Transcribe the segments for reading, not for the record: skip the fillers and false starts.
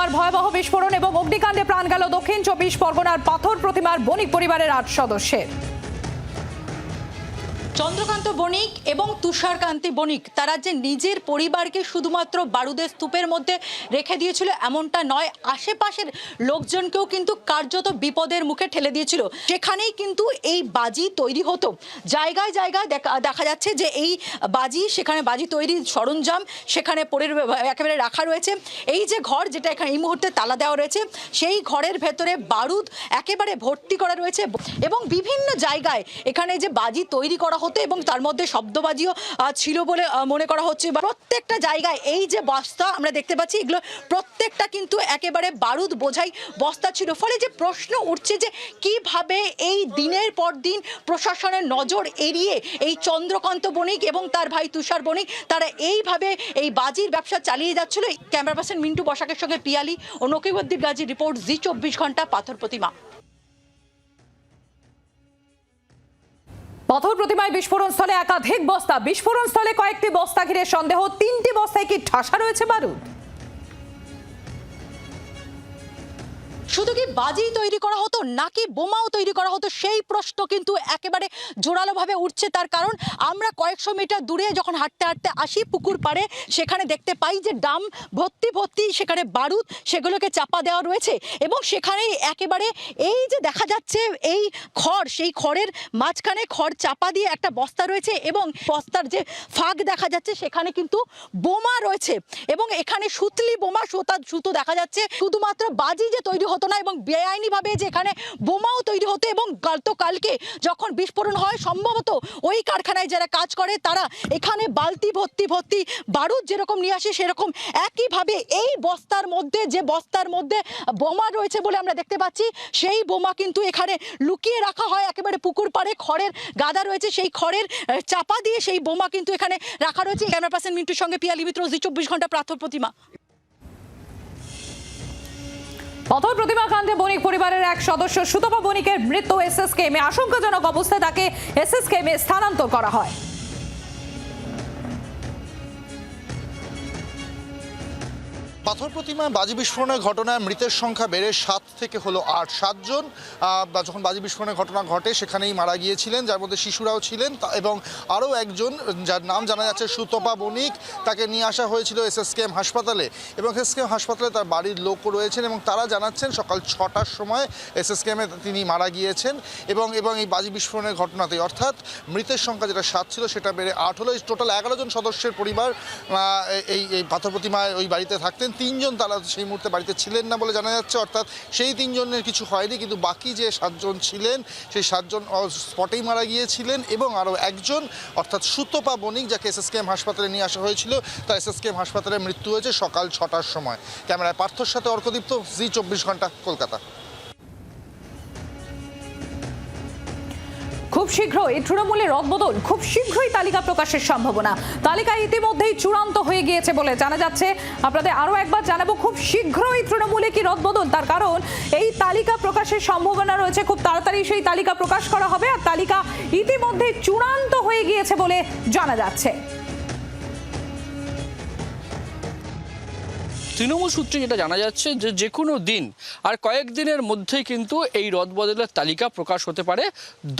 সোমবার ভয়াবহ বিস্ফোরণ এবং অগ্নিকাণ্ডে প্রাণ গেল দক্ষিণ 24 পরগনার পাথর প্রতিমার বণিক পরিবারের 8 সদস্যের। চন্দ্রকান্ত বণিক এবং তুষারকান্তি বণিক তারা যে নিজের পরিবারকে শুধুমাত্র বারুদের স্তূপের মধ্যে রেখে দিয়েছিল এমনটা নয়, আশেপাশের লোকজনকেও কিন্তু কার্যত বিপদের মুখে ঠেলে দিয়েছিল। সেখানেই কিন্তু এই বাজি তৈরি হতো, জায়গায় জায়গায় দেখা যাচ্ছে যে এই বাজি, সেখানে বাজি তৈরির সরঞ্জাম সেখানে একেবারে রাখা রয়েছে। এই যে ঘর, যেটা এখানে এই মুহূর্তে তালা দেওয়া রয়েছে, সেই ঘরের ভেতরে বারুদ একেবারে ভর্তি করা রয়েছে এবং বিভিন্ন জায়গায় এখানে যে বাজি তৈরি করা হতো এবং তার মধ্যে শব্দবাজিও ছিল বলে মনে করা হচ্ছে। প্রত্যেকটা জায়গায় এই যে বস্তা আমরা দেখতে পাচ্ছি, এগুলো প্রত্যেকটা কিন্তু একেবারে বারুদ বোঝাই বস্তা ছিল। ফলে যে প্রশ্ন উঠছে যে কিভাবে এই দিনের পর দিন প্রশাসনের নজর এড়িয়ে এই চন্দ্রকান্ত বণিক এবং তার ভাই তুষার বণিক তারা এইভাবে এই বাজির ব্যবসা চালিয়ে যাচ্ছিল। ক্যামেরা পার্সন মিন্টু বসাকের সঙ্গে পিয়ালি ও নকিবুদ্দিন গাজী, রিপোর্ট জি 24 ঘন্টা, পাথর প্রতিমা। পাথর প্রতিমায় বিস্ফোরণ স্থলে একাধিক বস্তা, বিস্ফোরণ স্থলে কয়েকটি বস্তা ঘিরে সন্দেহ, 3টি বস্তায় কি ঠাসা রয়েছে বারুদ? শুধু কি বাজি তৈরি করা হতো নাকি বোমাও তৈরি করা হতো, সেই প্রশ্ন কিন্তু একেবারে জোরালোভাবে উঠছে। তার কারণ আমরা কয়েকশো মিটার দূরে যখন হাঁটতে হাঁটতে আসি পুকুর পাড়ে, সেখানে দেখতে পাই যে ডাম ভর্তি ভর্তি সেখানে বারুদ, সেগুলোকে চাপা দেওয়া রয়েছে এবং সেখানেই একেবারে এই যে দেখা যাচ্ছে এই খড়, সেই খড়ের মাঝখানে খড় চাপা দিয়ে একটা বস্তা রয়েছে এবং বস্তার যে ফাঁক দেখা যাচ্ছে সেখানে কিন্তু বোমা রয়েছে এবং এখানে সুতলি বোমা, সুতো দেখা যাচ্ছে। শুধুমাত্র বাজি যে তৈরি হতো না এবং বেআইনিভাবে যে এখানে বোমাও তৈরি হতো এবং গতকালকে যখন বিস্ফোরণ হয় সম্ভবত ওই কারখানায় যারা কাজ করে তারা এখানে বালতি ভর্তি ভর্তি বারুদ যেরকম নিয়ে আসে সেরকম একইভাবে এই বস্তার মধ্যে, যে বস্তার মধ্যে বোমা রয়েছে বলে আমরা দেখতে পাচ্ছি, সেই বোমা কিন্তু এখানে লুকিয়ে রাখা হয় একেবারে পুকুর পাড়ে। খড়ের গাদা রয়েছে, সেই খড়ের চাপা দিয়ে সেই বোমা কিন্তু এখানে রাখা রয়েছে। ক্যামেরা পার্সন মিন্টুর সঙ্গে পিয়ালি মিত্র, জি 24 ঘন্টা, পাথর প্রতিমা। পাথর প্রতিমা কাণ্ডে বণিক পরিবারের 1 সদস্য সুতপা বণিকের মৃত্যু এসএসকেএমে, আশঙ্কাজনক অবস্থায় তাকে এসএসকেএমে স্থানান্তর করা হয়। পাথর প্রতিমায় বাজি বিস্ফোরণের ঘটনায় মৃতের সংখ্যা বেড়ে 7 থেকে হলো 8। 7 জন যখন বাজি বিস্ফোরণের ঘটনা ঘটে সেখানেই মারা গিয়েছিলেন, যার মধ্যে শিশুরাও ছিলেন এবং আরও একজন যার নাম জানা যাচ্ছে সুতপা বণিক, তাকে নিয়ে আসা হয়েছিল এসএসকেএম হাসপাতালে এবং এসএসকেএম হাসপাতালে তার বাড়ির লোক রয়েছেন এবং তারা জানাচ্ছেন সকাল 6টার সময় এসএসকেএমে তিনি মারা গিয়েছেন এবং এই বাজি বিস্ফোরণের ঘটনাতে অর্থাৎ মৃতের সংখ্যা যেটা 7 ছিল সেটা বেড়ে 8 হলো। টোটাল 11 জন সদস্যের পরিবার এই পাথর প্রতিমায় ওই বাড়িতে থাকতেন। 3 জন তারা সেই মুহূর্তে বাড়িতে ছিলেন না বলে জানা যাচ্ছে, অর্থাৎ সেই 3 জনের কিছু হয়নি, কিন্তু বাকি যে 7 জন ছিলেন সেই 7 জন স্পটেই মারা গিয়েছিলেন এবং আরও একজন অর্থাৎ সুতপা বণিক, যাকে এসএসকেএম হাসপাতালে নিয়ে আসা হয়েছিল, তার এসএসকেএম হাসপাতালে মৃত্যু হয়েছে সকাল 6টার সময়। ক্যামেরায় পার্থর সাথে অর্কদীপ্ত, জি 24 ঘন্টা, কলকাতা। খুব শীঘ্রই তৃণমূলের রদবদল, খুব শীঘ্রই তালিকা প্রকাশের সম্ভাবনা। তালিকা ইতিমধ্যেই চূড়ান্ত হয়ে গিয়েছে বলে জানা যাচ্ছে। আপনাদের আরো একবার জানাবো, খুব শীঘ্রই তৃণমূলে কি রদবদল, তার কারণ এই তালিকা প্রকাশের সম্ভাবনা রয়েছে, খুব তাড়াতাড়ি সেই তালিকা প্রকাশ করা হবে আর তালিকা ইতিমধ্যেই চূড়ান্ত হয়ে গিয়েছে বলে জানা যাচ্ছে। তৃণমূল সূত্রে যেটা জানা যাচ্ছে যে কোনো দিন আর কয়েকদিনের মধ্যেই কিন্তু এই রদবদলের তালিকা প্রকাশ হতে পারে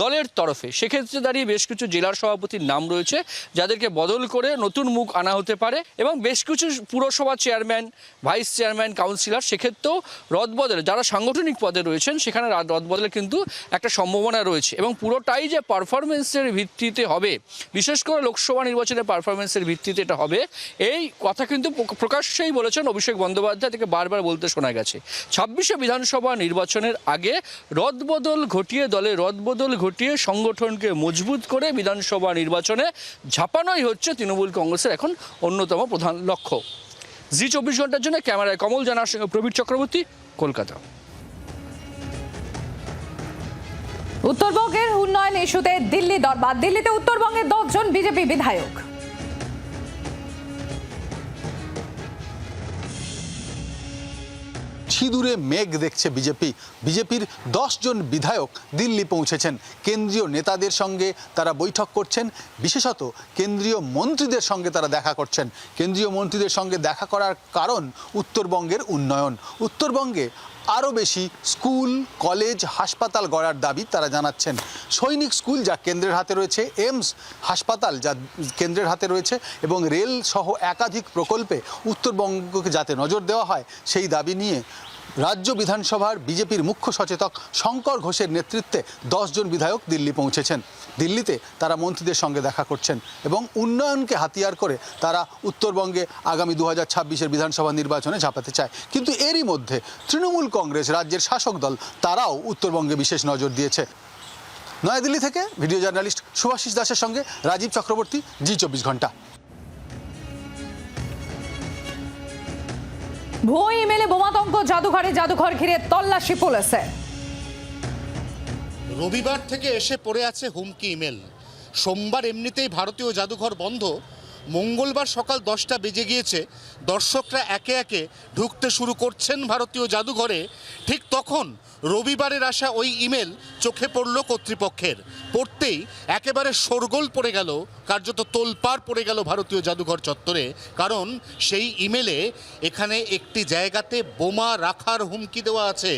দলের তরফে। সেক্ষেত্রে দাঁড়িয়ে বেশ কিছু জেলার সভাপতির নাম রয়েছে যাদেরকে বদল করে নতুন মুখ আনা হতে পারে এবং বেশ কিছু পুরসভা চেয়ারম্যান, ভাইস চেয়ারম্যান, কাউন্সিলর, সেক্ষেত্রেও রদবদলে যারা সাংগঠনিক পদে রয়েছেন সেখানে রদবদলে কিন্তু একটা সম্ভাবনা রয়েছে এবং পুরোটাই যে পারফরমেন্সের ভিত্তিতে হবে, বিশেষ করে লোকসভা নির্বাচনের পারফরমেন্সের ভিত্তিতে এটা হবে, এই কথা কিন্তু প্রকাশ্যেই বলেছেন অভিষেক বন্দ্যোপাধ্যায় থেকে বারবার বলতে শোনা গেছে। 26শে বিধানসভা নির্বাচনের আগে রদবদল ঘটিয়ে, দলে রদবদল ঘটিয়ে সংগঠনকে মজবুত করে বিধানসভা নির্বাচনে ঝাঁপানোই হচ্ছে তৃণমূল কংগ্রেসের এখন অন্যতম প্রধান লক্ষ্য। জি 24 ঘন্টার জন্য ক্যামেরায় কমল জানার সঙ্গে প্রবীর চক্রবর্তী, কলকাতা। উত্তরবঙ্গের উন্নয়ন ইস্যুতে দিল্লি দরবার, দিল্লিতে উত্তরবঙ্গের 10 জন বিজেপি বিধায়ক। সিঁদুরে মেঘ দেখছে বিজেপির 10 জন বিধায়ক দিল্লি পৌঁছেছেন। কেন্দ্রীয় নেতাদের সঙ্গে তারা বৈঠক করছেন, বিশেষত কেন্দ্রীয় মন্ত্রীদের সঙ্গে তারা দেখা করছেন। কেন্দ্রীয় মন্ত্রীদের সঙ্গে দেখা করার কারণ উত্তরবঙ্গের উন্নয়ন। উত্তরবঙ্গে আরও বেশি স্কুল, কলেজ, হাসপাতাল গড়ার দাবি তারা জানাচ্ছেন। সৈনিক স্কুল যা কেন্দ্রের হাতে রয়েছে, এইমস হাসপাতাল যা কেন্দ্রের হাতে রয়েছে এবং রেল সহ একাধিক প্রকল্পে উত্তরবঙ্গকে যাতে নজর দেওয়া হয় সেই দাবি নিয়ে রাজ্য বিধানসভার বিজেপির মুখ্য সচেতক শঙ্কর ঘোষের নেতৃত্বে 10 জন বিধায়ক দিল্লি পৌঁছেছেন। দিল্লিতে তারা মন্ত্রীদের সঙ্গে দেখা করছেন এবং উন্নয়নকে হাতিয়ার করে তারা উত্তরবঙ্গে আগামী 2026-এর বিধানসভা নির্বাচনে ঝাঁপাতে চায়। কিন্তু এরই মধ্যে তৃণমূল কংগ্রেস, রাজ্যের শাসক দল, তারাও উত্তরবঙ্গে বিশেষ নজর দিয়েছে। নয়াদিল্লি থেকে ভিডিও জার্নালিস্ট শুভাশিস দাসের সঙ্গে রাজীব চক্রবর্তী, জি 24 ঘন্টা। ভুয়ো ইমেলে বোমাতঙ্ক জাদুঘর ঘিরে তল্লাশি পুলিশের। রবিবার থেকে এসে পড়ে আছে হুমকি ইমেল। সোমবার এমনিতেই ভারতীয় জাদুঘর বন্ধ, মঙ্গলবার সকাল 10টা বেজে গিয়েছে, দর্শকরা একে একে ঢুকতে শুরু করছেন ভারতীয় জাদুঘরে। ঠিক তখন রবিবারের আসা ওই ইমেল চোখে পড়ল কর্তৃপক্ষের। পড়তেই একেবারে শোরগোল পড়ে গেল, কার্যত তোলপাড় পড়ে গেল ভারতীয় জাদুঘর চত্বরে। কারণ সেই ইমেলে এখানে একটি জায়গাতে বোমা রাখার হুমকি দেওয়া আছে।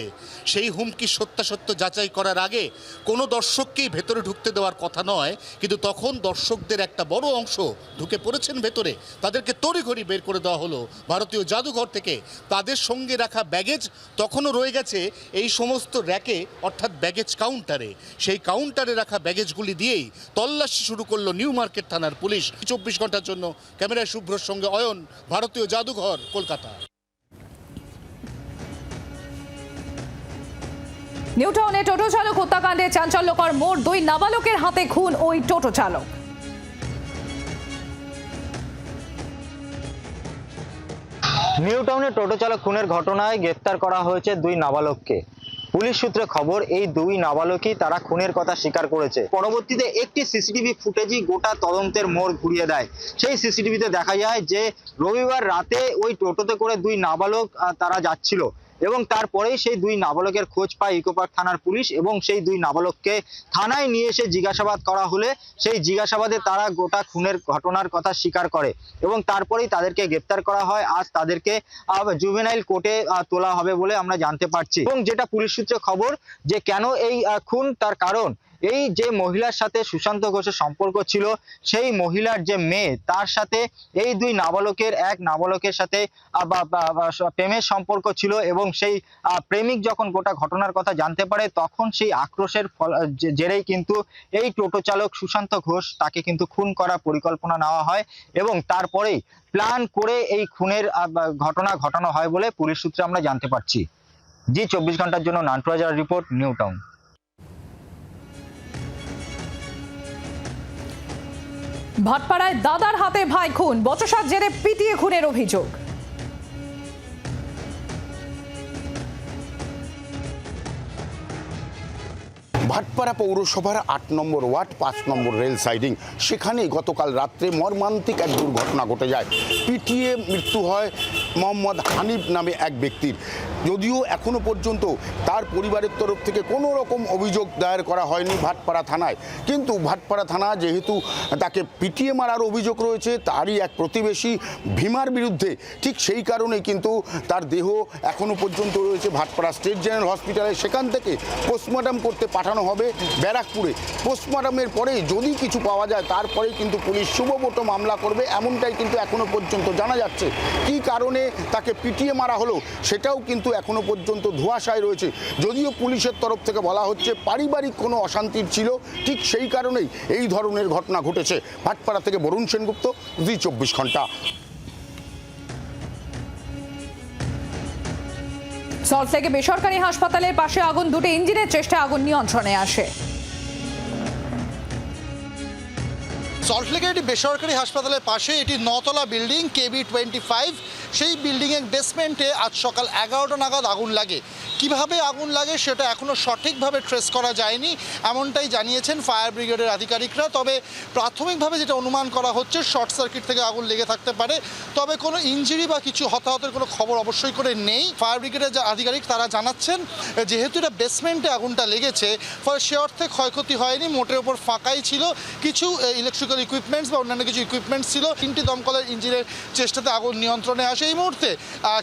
সেই হুমকি সত্যাসত্য যাচাই করার আগে কোনো দর্শককেই ভেতরে ঢুকতে দেওয়ার কথা নয়, কিন্তু তখন দর্শকদের একটা বড় অংশ ঢুকে পড়েছেন ভেতরে। তাদেরকে তড়িঘড়ি বের করে দেওয়া হলো ভারতীয় জাদুঘর থেকে। তাদের সঙ্গে রাখা ব্যাগেজ তখনও রয়ে গেছে এই সমস্ত র্যাকে, অর্থাৎ ব্যাগেজ কাউন্টারে। সেই কাউন্টারে রাখা ব্যাগেজগুলি দিয়েই তল্লাশি শুরু করলো নিউ মার্কেট থানার পুলিশ। 24 ঘন্টার জন্য ক্যামেরায় শুভ্রর সঙ্গে অয়ন, ভারতীয় জাদুঘর, কলকাতা। নিউটাউনে টোটো চালক হত্যাকাণ্ডে চাঞ্চল্যকর মোড়, 2 নাবালকের হাতে খুন ওই টোটো চালক। নিউটাউনে টোটো চালক খুনের ঘটনায় গ্রেফতার করা হয়েছে 2 নাবালককে। পুলিশ সূত্রে খবর, এই 2 নাবালকই তারা খুনের কথা স্বীকার করেছে। পরবর্তীতে একটি সিসিটিভি ফুটেজই গোটা তদন্তের মোড় ঘুরিয়ে দেয়। সেই সিসিটিভিতে দেখা যায় যে রবিবার রাতে ওই টোটোতে করে 2 নাবালক তারা যাচ্ছিল এবং তারপরেই সেই 2 নাবালকের খোঁজ পায় ইকোপার্ক থানার পুলিশ এবং সেই 2 নাবালককে থানায় নিয়ে এসে জিজ্ঞাসাবাদ করা হলে সেই জিজ্ঞাসাবাদে তারা গোটা খুনের ঘটনার কথা স্বীকার করে এবং তারপরেই তাদেরকে গ্রেফতার করা হয়। আজ তাদেরকে জুভেনাইল কোর্টে তোলা হবে বলে আমরা জানতে পারছি। এবং যেটা পুলিশ সূত্রে খবর যে কেন এই খুন, তার কারণ এই যে মহিলার সাথে সুশান্ত ঘোষের সম্পর্ক ছিল, সেই মহিলার যে মেয়ে, তার সাথে এই 2 নাবালকের এক নাবালকের সাথে প্রেমের সম্পর্ক ছিল এবং সেই প্রেমিক যখন গোটা ঘটনার কথা জানতে পারে তখন সেই আক্রোশের জেরেই কিন্তু এই টোটো চালক সুশান্ত ঘোষ তাকে কিন্তু খুন করার পরিকল্পনা নেওয়া হয় এবং তারপরেই প্ল্যান করে এই খুনের ঘটনা ঘটানো হয় বলে পুলিশ সূত্রে আমরা জানতে পারছি। জি 24 ঘন্টার জন্য নান্টুরাজার রিপোর্ট, নিউটাউন। ভাটপাড়ায় দাদার হাতে ভাই খুন, বচসার জেরে পিটিয়ে খুনের অভিযোগ। ভাটপাড়া পৌরসভার 8 নম্বর ওয়ার্ড 5 নম্বর রেল সাইডিং, সেখানে গতকাল রাত্রে মর্মান্তিক এক দুর্ঘটনা ঘটে যায়। পিটিয়ে মৃত্যু হয় মোহাম্মদ হানিফ নামে এক ব্যক্তির। যদিও এখনো পর্যন্ত তার পরিবারের তরফ থেকে কোনো রকম অভিযোগ দায়ের করা হয়নি ভাটপাড়া থানায়, কিন্তু ভাটপাড়া থানা যেহেতু তাকে পিটিয়ে মারার অভিযোগ রয়েছে তারই এক প্রতিবেশী ভীমার বিরুদ্ধে, ঠিক সেই কারণেই কিন্তু তার দেহ এখনো পর্যন্ত রয়েছে ভাটপাড়া স্টেট জেনারেল হসপিটালে। সেখান থেকে পোস্টমর্টম করতে পাঠানো হবে ব্যারাকপুরে। পোস্টমর্টমের পরেই যদি কিছু পাওয়া যায় তারপরেই কিন্তু পুলিশ সুবমোটো মামলা করবে, এমনটাই কিন্তু এখনো পর্যন্ত জানা যাচ্ছে। কী কারণে তাকে পিটিয়ে মারা হলো সেটাও কিন্তু এখনো পর্যন্ত ধোঁয়াশায় রয়েছে। যদিও পুলিশের তরফ থেকে বলা হচ্ছে পারিবারিক কোনো অশান্তির ছিল, ঠিক সেই কারণেই এই ধরনের ঘটনা ঘটেছে। ভাটপাড়া থেকে বরুণ সেনগুপ্ত, জি 24 ঘন্টা। সল্টলেকে বেসরকারি হাসপাতালের পাশে আগুন, 2টি ইঞ্জিনের চেষ্টায় আগুন নিয়ন্ত্রণে আসে। সল্টলেকের একটি বেসরকারি হাসপাতালের পাশে এটি 9তলা বিল্ডিং KB25, সেই বিল্ডিংয়ের বেসমেন্টে আজ সকাল 11টা নাগাদ আগুন লাগে। কিভাবে আগুন লাগে সেটা এখনও সঠিকভাবে ট্রেস করা যায়নি, এমনটাই জানিয়েছেন ফায়ার ব্রিগেডের আধিকারিকরা। তবে প্রাথমিকভাবে যেটা অনুমান করা হচ্ছে শর্ট সার্কিট থেকে আগুন লেগে থাকতে পারে, তবে কোনো ইনজুরি বা কিছু হতাহতের কোনো খবর অবশ্যই করে নেই। ফায়ার ব্রিগেডের যে আধিকারিক তারা জানাচ্ছেন যেহেতু এটা বেসমেন্টে আগুনটা লেগেছে, ফলে সে অর্থে ক্ষয়ক্ষতি হয়নি, মোটের ওপর ফাঁকাই ছিল। কিছু ইলেকট্রিক্যাল ইকুইপমেন্টস বা অন্যান্য কিছু ইকুইপমেন্টস ছিল। 3টি দমকলের ইঞ্জিনের চেষ্টাতে আগুন নিয়ন্ত্রণে আসে। এই মুহূর্তে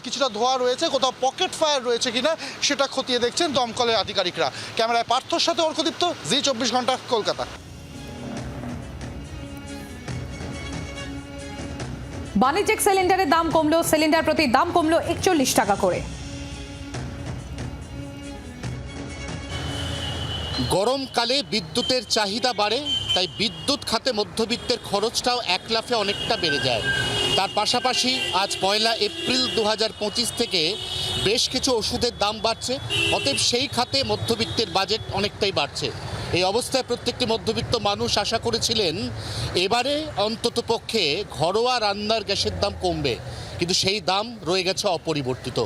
কিছুটা ধোঁয়া রয়েছে, কোথাও পকেট ফায়ার রয়েছে কিনা সেটা খতিয়ে দেখছেন দমকলের আধিকারিকরা। ক্যামেরায় পার্থর সাথে অর্কদীপ্ত, জি 24 ঘন্টা, কলকাতা। বাণিজ্যিক সিলিন্ডারের দাম কমলো, সিলিন্ডার প্রতি দাম কমলো 41 টাকা করে। গরমকালে বিদ্যুতের চাহিদা বাড়ে, তাই বিদ্যুৎ খাতে মধ্যবিত্তের খরচটাও এক লাফে অনেকটা বেড়ে যায়। তার পাশাপাশি আজ 1 এপ্রিল 2025 থেকে বেশ কিছু ওষুধের দাম বাড়ছে, অতএব সেই খাতে মধ্যবিত্তের বাজেট অনেকটাই বাড়ছে। এই অবস্থায় প্রত্যেকটি মধ্যবিত্ত মানুষ আশা করেছিলেন এবারে অন্ততপক্ষে ঘরোয়া রান্নার গ্যাসের দাম কমবে, কিন্তু সেই দাম রয়ে গেছে অপরিবর্তিত।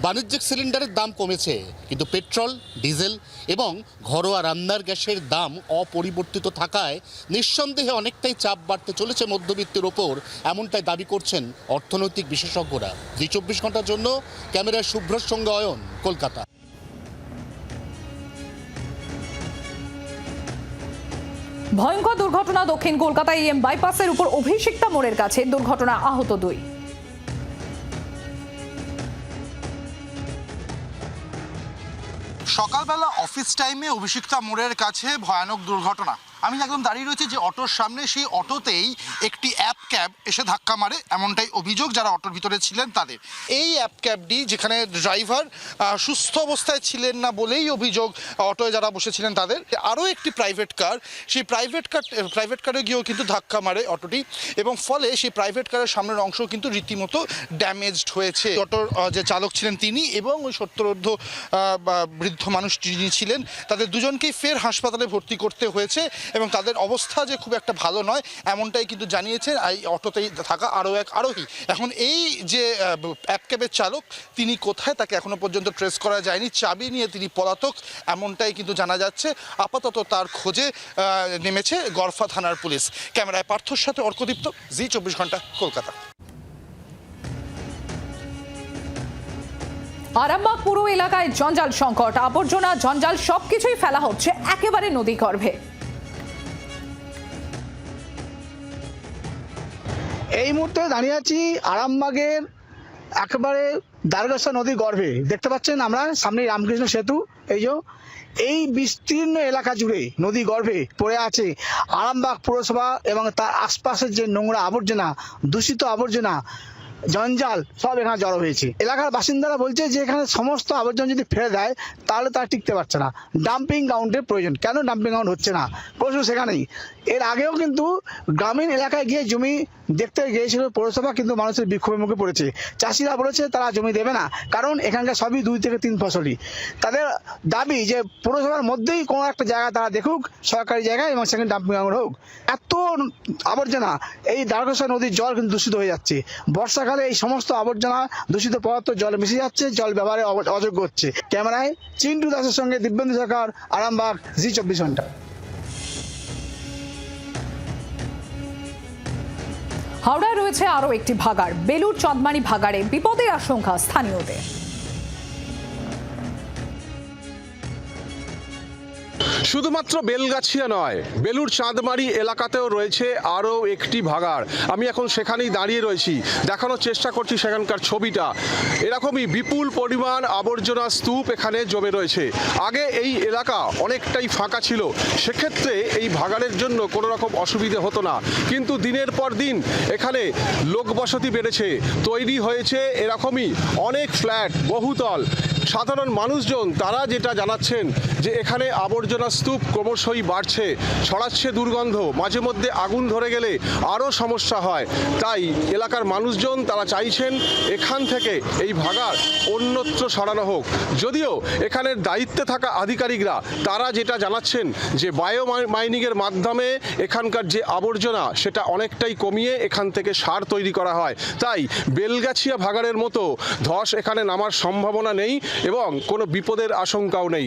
বাণিজ্যিক সিলিন্ডারের দাম কমেছে, কিন্তু পেট্রোল, ডিজেল এবং ঘরোয়া রান্নার গ্যাসের দাম অপরিবর্তিত থাকায় নিঃসন্দেহে অনেকটাই চাপ বাড়তে চলেছে মধ্যবিত্তের ওপর, এমনটাই দাবি করছেন অর্থনৈতিক বিশেষজ্ঞরা। জি 24 ঘন্টার জন্য ক্যামেরায় শুভ্রর সঙ্গে অয়ন, কলকাতা। ভয়ঙ্কর দুর্ঘটনা দক্ষিণ কলকাতায় EM বাইপাসের উপর অভিষিক্তা মোড়ের কাছে, দুর্ঘটনা, আহত 2। সকালবেলা অফিস টাইমে অভিষিক্তা মোড়ের কাছে ভয়ানক দুর্ঘটনা। আমি একদম দাঁড়িয়ে রয়েছি যে অটোর সামনে, সেই অটোতেই একটি অ্যাপ ক্যাব এসে ধাক্কা মারে, এমনটাই অভিযোগ যারা অটোর ভিতরে ছিলেন তাদের। এই অ্যাপ ক্যাবটি, যেখানে ড্রাইভার সুস্থ অবস্থায় ছিলেন না বলেই অভিযোগ অটোয় যারা বসেছিলেন তাদের, আরও একটি প্রাইভেট কার, সেই প্রাইভেট কারে গিয়েও কিন্তু ধাক্কা মারে অটোটি, এবং ফলে সেই প্রাইভেট কারের সামনের অংশ কিন্তু রীতিমতো ড্যামেজড হয়েছে। অটোর যে চালক ছিলেন তিনি এবং ওই 70ঊর্ধ্ব বৃদ্ধ মানুষ যিনি ছিলেন, তাদের দুজনকেই ফের হাসপাতালে ভর্তি করতে হয়েছে এবং তাদের অবস্থা যে খুব একটা ভালো নয় এমনটাই কিন্তু জানিয়েছেন এই অটোতেই থাকা আরও এক আরোহী। এখন এই যে অ্যাপ ক্যাবের চালক, তিনি কোথায় তাকে এখনো পর্যন্ত ট্রেস করা যায়নি, চাবি নিয়ে তিনি পলাতক এমনটাই কিন্তু জানা যাচ্ছে। আপাতত তার খোঁজে নেমেছে গড়ফা থানার পুলিশ। ক্যামেরায় পার্থর সাথে অর্কদীপ্ত, জি 24 ঘন্টা, কলকাতা। আরামবাগ পুরো এলাকায় জঞ্জাল সংকট, আবর্জনা, জঞ্জাল সবকিছুই ফেলা হচ্ছে একেবারে নদী গর্ভে। এই মুহূর্তে দাঁড়িয়ে আছি আরামবাগের একেবারে দ্বারকেশ্বর নদীর গর্ভে। দেখতে পাচ্ছেন আমরা সামনে রামকৃষ্ণ সেতু, এই বিস্তীর্ণ এলাকা জুড়ে নদী গর্ভে পড়ে আছে আরামবাগ পুরসভা এবং তার আশপাশের যে নোংরা আবর্জনা, দূষিত আবর্জনা, জঞ্জাল সব এখানে জড়ো হয়েছে। এলাকার বাসিন্দারা বলছে যে এখানে সমস্ত আবর্জনা যদি ফেলে দেয় তাহলে তারা টিকতে পারছে না, ডাম্পিং গ্রাউন্ডের প্রয়োজন। কেন ডাম্পিং গ্রাউন্ড হচ্ছে না, প্রশ্ন সেখানেই। এর আগেও কিন্তু গ্রামীণ এলাকায় গিয়ে জমি দেখতে গিয়েছিল পৌরসভা, কিন্তু মানুষের বিক্ষোভের মুখে পড়েছে। চাষিরা বলেছে তারা জমি দেবে না, কারণ এখানকার সবই 2 থেকে 3 ফসলি। তাদের দাবি যে পৌরসভার মধ্যেই কোনো একটা জায়গা তারা দেখুক, সরকারি জায়গায়, এবং সেখানে ডাম্পিং গ্রাউন্ড হোক। এত আবর্জনা, এই দ্বারকেশ্বর নদীর জল কিন্তু দূষিত হয়ে যাচ্ছে। বর্ষাকালে এই সমস্ত আবর্জনা, দূষিত পদার্থ জলে মিশে যাচ্ছে, জল ব্যবহারে অযোগ্য হচ্ছে। ক্যামেরায় চিন্টু দাসের সঙ্গে দিব্যেন্দু সরকার, আরামবাগ, জি 24 ঘন্টা। হাওড়ায় রয়েছে আরও একটি ভাগাড়, বেলুর চাঁদমারি ভাগাড়ে বিপদের আশঙ্কা স্থানীয়দের। শুধুমাত্র বেলগাছিয়া নয়, বেলুর চাঁদমারি এলাকাতেও রয়েছে আরও একটি ভাগাড়। আমি এখন সেখানেই দাঁড়িয়ে রয়েছি, দেখানোর চেষ্টা করছি সেখানকার ছবিটা। এরকমই বিপুল পরিমাণ আবর্জনা স্তূপ এখানে জমে রয়েছে। আগে এই এলাকা অনেকটাই ফাঁকা ছিল, সেক্ষেত্রে এই ভাগাড়ের জন্য কোনো রকম অসুবিধে হতো না, কিন্তু দিনের পর দিন এখানে লোকবসতি বেড়েছে, তৈরি হয়েছে এরকমই অনেক ফ্ল্যাট, বহুতল। সাধারণ মানুষজন তারা যেটা জানাচ্ছেন যে এখানে আবর্জনা স্তূপ ক্রমশই বাড়ছে, ছড়াচ্ছে দুর্গন্ধ, মাঝে মধ্যে আগুন ধরে গেলে আরও সমস্যা হয়। তাই এলাকার মানুষজন তারা চাইছেন এখান থেকে এই ভাগাড় অন্যত্র সরানো হোক। যদিও এখানের দায়িত্বে থাকা আধিকারিকরা তারা যেটা জানাচ্ছেন যে বায়ো মাইনিংয়ের মাধ্যমে এখানকার যে আবর্জনা সেটা অনেকটাই কমিয়ে এখান থেকে সার তৈরি করা হয়, তাই বেলগাছিয়া ভাগাড়ের মতো ধস এখানে নামার সম্ভাবনা নেই। এবং কোনো বিপদের আশঙ্কাও নেই।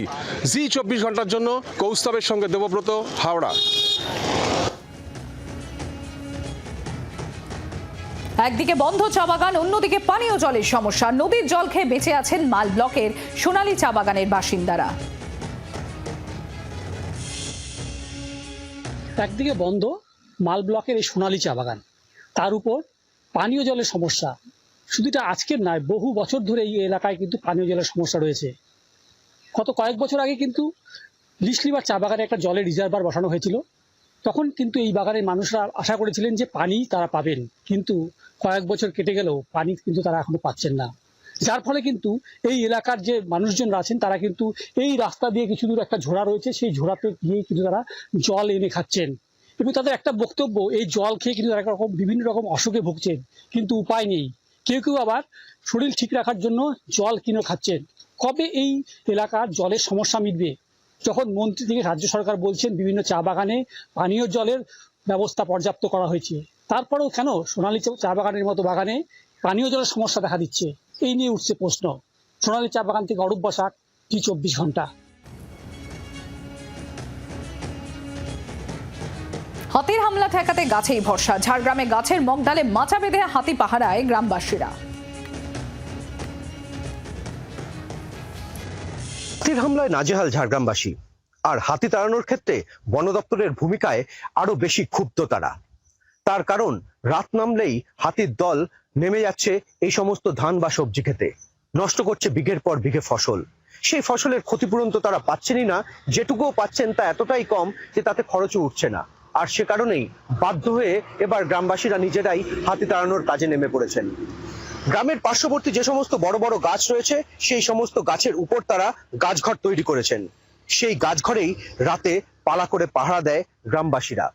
জি24 ঘন্টার জন্য কৌস্তবের সঙ্গে দেবব্রত, হাওড়া। একদিকে বন্ধ চা বাগান, অন্যদিকে পানীয় জলের সমস্যা। নদীর জল খেয়ে বেঁচে আছেন মাল ব্লকের সোনালী চা বাগানের বাসিন্দারা। একদিকে বন্ধ মাল ব্লকের এই সোনালী চা বাগান, তার উপর পানীয় জলের সমস্যা। শুধু এটা আজকের নয়, বহু বছর ধরে এই এলাকায় কিন্তু পানীয় জলের সমস্যা রয়েছে। গত কয়েক বছর আগে কিন্তু লিসলিবার চা বাগানে একটা জলের রিজার্ভার বসানো হয়েছিল। তখন কিন্তু এই বাগানের মানুষরা আশা করেছিলেন যে পানি তারা পাবেন, কিন্তু কয়েক বছর কেটে গেলেও পানি কিন্তু তারা এখনো পাচ্ছেন না। যার ফলে কিন্তু এই এলাকার যে মানুষজনরা আছেন তারা কিন্তু এই রাস্তা দিয়ে কিছু দূর একটা ঝোড়া রয়েছে, সেই ঝোড়াতে গিয়েই কিন্তু তারা জল এনে খাচ্ছেন। এবং তাদের একটা বক্তব্য, এই জল খেয়ে কিন্তু তারা বিভিন্ন রকম অসুখে ভুগছেন, কিন্তু উপায় নেই। কেউ কেউ আবার শরীর ঠিক রাখার জন্য জল কিনে খাচ্ছেন। কবে এই এলাকার জলের সমস্যা মিটবে? যখন মন্ত্রী থেকে রাজ্য সরকার বলছেন বিভিন্ন চা বাগানে পানীয় জলের ব্যবস্থা পর্যাপ্ত করা হয়েছে, তারপরেও কেন সোনালী চা বাগানের মতো বাগানে পানীয় জলের সমস্যা দেখা দিচ্ছে? এই নিয়ে উঠছে প্রশ্ন। সোনালী চা বাগান থেকে অরূপ বসাক, জি24 ঘন্টা। হাতির হামলা ঠেকাতে গাছেই ভরসা। ঝাড়গ্রামে গাছের মগডালে মাচা বেঁধে হাতি পাহারায় গ্রামবাসীরা। হাতির হামলায় নাজেহাল ঝাড়গ্রামবাসী, আর হাতি তাড়ানোর ক্ষেত্রে বন দপ্তরের ভূমিকায় আরো বেশি ক্ষুব্ধ তারা। তার কারণ, রাত নামলেই হাতির দল নেমে যাচ্ছে এই সমস্ত ধান বা সবজি খেতে, নষ্ট করছে বিঘের পর বিঘে ফসল। সেই ফসলের ক্ষতিপূরণ তো তারা পাচ্ছেনই না, যেটুকুও পাচ্ছেন তা এতটাই কম যে তাতে খরচও উঠছে না। আর সে কারণেই বাধ্য হয়ে এবার গ্রামবাসীরা নিজেরাই হাতি তাড়ানোর কাজে নেমে পড়েছেন। গ্রামের পার্শ্ববর্তী যে সমস্ত বড় বড় গাছ রয়েছে সেই সমস্ত গাছের উপর তারা গাছঘর তৈরি করেছেন। সেই গাছঘরেই রাতে পালা করে পাহারা দেয় গ্রামবাসীরা।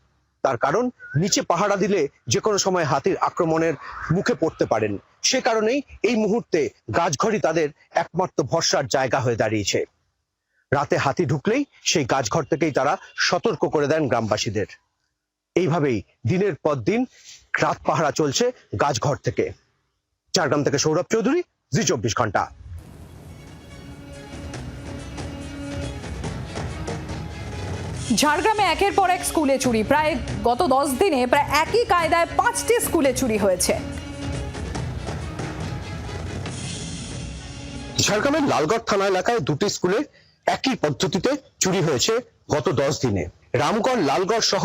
তার কারণ, নিচে পাহারা দিলে যে কোনো সময় হাতির আক্রমণের মুখে পড়তে পারেন। সে কারণেই এই মুহূর্তে গাছঘরই তাদের একমাত্র ভরসার জায়গা হয়ে দাঁড়িয়েছে। রাতে হাতি ঢুকলেই সেই গাছঘর থেকেই তারা সতর্ক করে দেন গ্রামবাসীদের। এইভাবেই দিনের পর দিন রাত পাহারা চলছে গাছঘর থেকে। ঝাড়গ্রাম থেকে সৌরভ চৌধুরী, জি24 ঘন্টা। ঝাড়গ্রামে একের পর এক স্কুলে চুরি। প্রায় গত 10 দিনে প্রায় একই কায়দায় 5টি স্কুলে চুরি হয়েছে। ঝাড়গ্রামের লালগড় থানা এলাকায় 2টি স্কুলে একই পদ্ধতিতে চুরি হয়েছে গত 10 দিনে। রামগড়, লালগড় সহ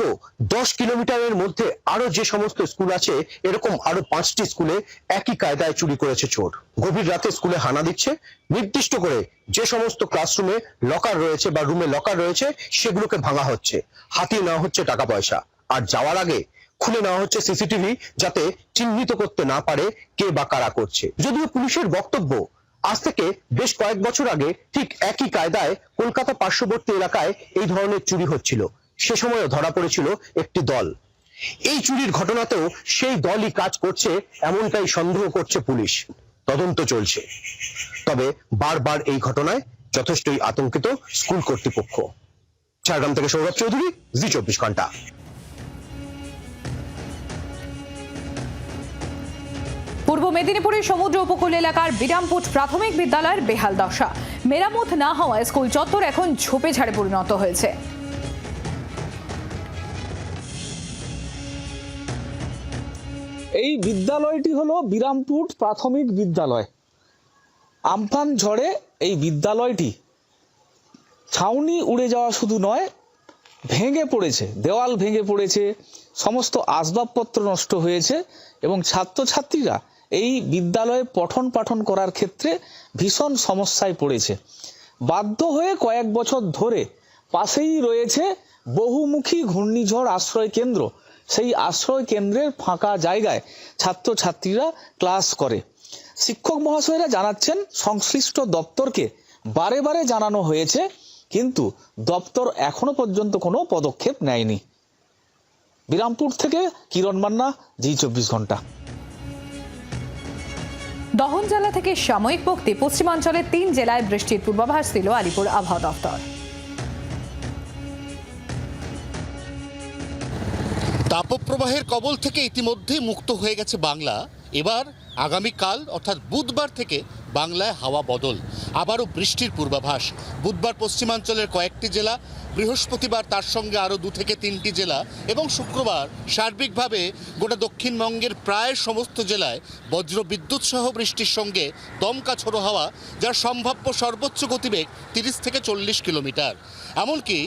10 কিলোমিটারের মধ্যে আরো যে সমস্ত স্কুল আছে, এরকম আরো 5টি স্কুলে একই কায়দায় চুরি করেছে চোর। গভীর রাতে স্কুলে হানা দিচ্ছে, নির্দিষ্ট করে যে সমস্ত ক্লাসরুমে লকার রয়েছে বা রুমে লকার রয়েছে সেগুলোকে ভাঙা হচ্ছে, হাতিয়ে নেওয়া হচ্ছে টাকা পয়সা, আর যাওয়ার আগে খুলে নেওয়া হচ্ছে সিসিটিভি, যাতে চিহ্নিত করতে না পারে কে বা কারা করছে। যদিও পুলিশের বক্তব্য, আজ থেকে বেশ কয়েক বছর আগে ঠিক একই কায়দায় কলকাতা পার্শ্ববর্তী এলাকায় এই ধরনের চুরি হচ্ছিল। সে সময়ও ধরা পড়েছিল একটি দল। এই চুরির ঘটনাতেও সেই দলই কাজ করছে এমনটাই সন্দেহ করছে পুলিশ। তদন্ত চলছে। তবে বারবার এই ঘটনায় যথেষ্টই আতঙ্কিত স্কুল কর্তৃপক্ষ। ঝাড়গ্রাম থেকে সৌরভ চৌধুরী, জি24 ঘন্টা। পূর্ব মেদিনীপুরের সমুদ্র উপকূল এলাকার বিরামপুর প্রাথমিক বিদ্যালয়ের বেহাল দশা। মেরামত না হওয়ায় স্কুল চত্বর এখন ঝোপে ঝাড়ে পরিণত হয়েছে। এই বিদ্যালয়টি হলো বিরামপুর প্রাথমিক বিদ্যালয়। আমফান ঝড়ে এই বিদ্যালয়টি ছাউনি উড়ে যাওয়া শুধু নয়, ভেঙে পড়েছে, দেওয়াল ভেঙে পড়েছে, সমস্ত আসবাবপত্র নষ্ট হয়েছে এবং ছাত্রছাত্রীরা এই বিদ্যালয়ে পঠন পাঠন করার ক্ষেত্রে ভীষণ সমস্যায় পড়েছে। বাধ্য হয়ে কয়েক বছর ধরে পাশেই রয়েছে বহুমুখী ঘূর্ণিঝড় আশ্রয় কেন্দ্র। সেই আশ্রয় কেন্দ্রের ফাঁকা জায়গায় ছাত্রছাত্রীরা ক্লাস করে। শিক্ষক মহাশয়রা জানাচ্ছেন, সংশ্লিষ্ট দপ্তরকে বারে বারে জানানো হয়েছে, কিন্তু দপ্তর এখনো পর্যন্ত কোনো পদক্ষেপ নেয়নি। বিরামপুর থেকে কিরণ মান্না, জি24 ঘন্টা। দহন জেলা থেকে সাময়িক মুক্তি। পশ্চিমাঞ্চলের 3 জেলায় বৃষ্টির পূর্বাভাস দিল আলিপুর আবহাওয়া দপ্তর। তাপপ্রবাহের কবল থেকে ইতিমধ্যেই মুক্ত হয়ে গেছে বাংলা। এবার আগামীকাল অর্থাৎ বুধবার থেকে বাংলায় হাওয়া বদল, আবারও বৃষ্টির পূর্বাভাস। বুধবার পশ্চিমাঞ্চলের কয়েকটি জেলা, বৃহস্পতিবার তার সঙ্গে আরও 2 থেকে 3টি জেলা এবং শুক্রবার সার্বিকভাবে গোটা দক্ষিণবঙ্গের প্রায় সমস্ত জেলায় বজ্র বিদ্যুৎ সহ বৃষ্টির সঙ্গে দমকা ঝোড়ো হাওয়া, যার সম্ভাব্য সর্বোচ্চ গতিবেগ 30 থেকে 40 কিলোমিটার। এমনকি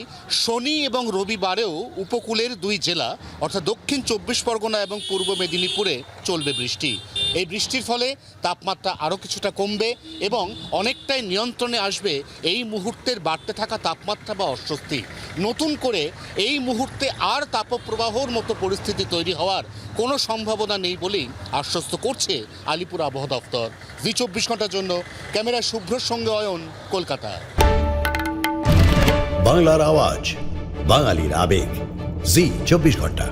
শনি এবং রবিবারেও উপকূলের 2 জেলা অর্থাৎ দক্ষিণ 24 পরগনা এবং পূর্ব মেদিনীপুরে চলবে বৃষ্টি। এই বৃষ্টির ফলে তাপমাত্রা আরও কিছুটা কমবে এবং অনেকটাই নিয়ন্ত্রণে আসবে এই মুহূর্তের বাড়তে থাকা তাপমাত্রা বা অস্বস্তি। নতুন করে এই মুহূর্তে আর তাপপ্রবাহর মতো পরিস্থিতি তৈরি হওয়ার কোনো সম্ভাবনা নেই বলেই আশ্বস্ত করছে আলিপুর আবহাওয়া দফতর। জি 24 ঘন্টার জন্য ক্যামেরা শুভ্রর সঙ্গে অয়ন, কলকাতা। বাংলার আওয়াজ, বাঙালির আবেগ, জি 24 ঘন্টা।